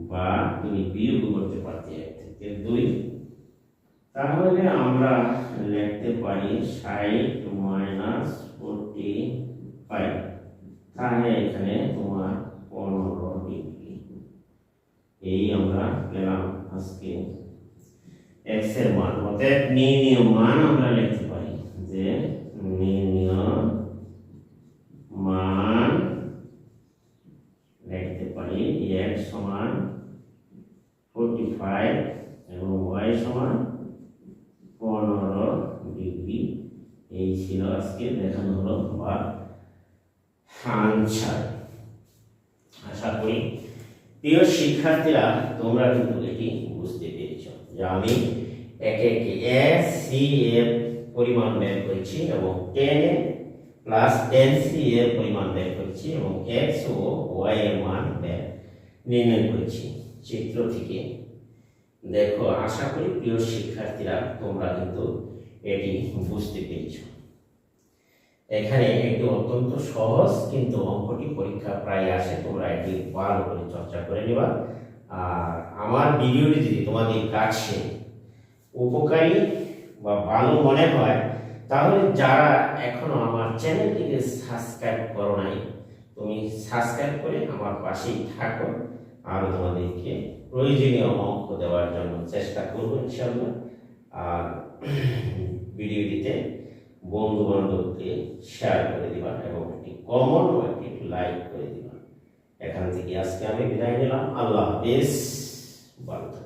S1: বা তুমি বিয়োগ করতে পারতে 1 থেকে 2। তাহলে আমরা লিখতে পারি 60 মাইনাস 45, তাহলে এখানে তোমার 15 ডিগ্রি। এই আমরা পেলাম আজকে x এর মান। অতএব নির্ণীয় মান আমরা লিখতে পারি যে নির্ণীয় মান লিখতে পারি x সমান 45 এবং y সমান 15 ডিগ্রি। এই ছিল আজকে দেখানো হলো বা আনসার। আশা করি প্রিয় শিক্ষার্থীরা তোমরা কিন্তু এটি বুঝতে পেরেছ যে আমি একে একে এস সি এর পরিমাণ বের করেছি এবং 10 প্লাস 10 সি এর পরিমাণ বের করেছি এবং এক্স ও ওয়াই এর মান নির্ণয় করেছি চিত্র থেকে। দেখো, আশা করি প্রিয় শিক্ষার্থীরা তোমরা কিন্তু এটি বুঝতে পেরেছ। এখানে একটি অত্যন্ত সহজ কিন্তু অঙ্কটি পরীক্ষা প্রায় আসে, তোমরা এটি ভালো করে চর্চা করে নেবা। আর আমার ভিডিওটি যদি তোমাদের কাছে উপকারী বা ভালো মনে হয়, তাহলে যারা এখনো আমার চ্যানেলটিকে সাবস্ক্রাইব করো নাই, তুমি সাবস্ক্রাইব করে আমার পাশেই থাকো। আর তোমাদেরকে প্রয়োজনীয় অঙ্ক দেওয়ার জন্য চেষ্টা করবো ইনশাআল্লাহ। আর ভিডিওটিতে বন্ধু বান্ধবকে শেয়ার করে দিবা এবং একটি কমন ও একটি লাইক করে দিবা। এখান থেকে আজকে আমি বিদায় নিলাম। আল্লাহ হাফেজ। ভালো থাকো।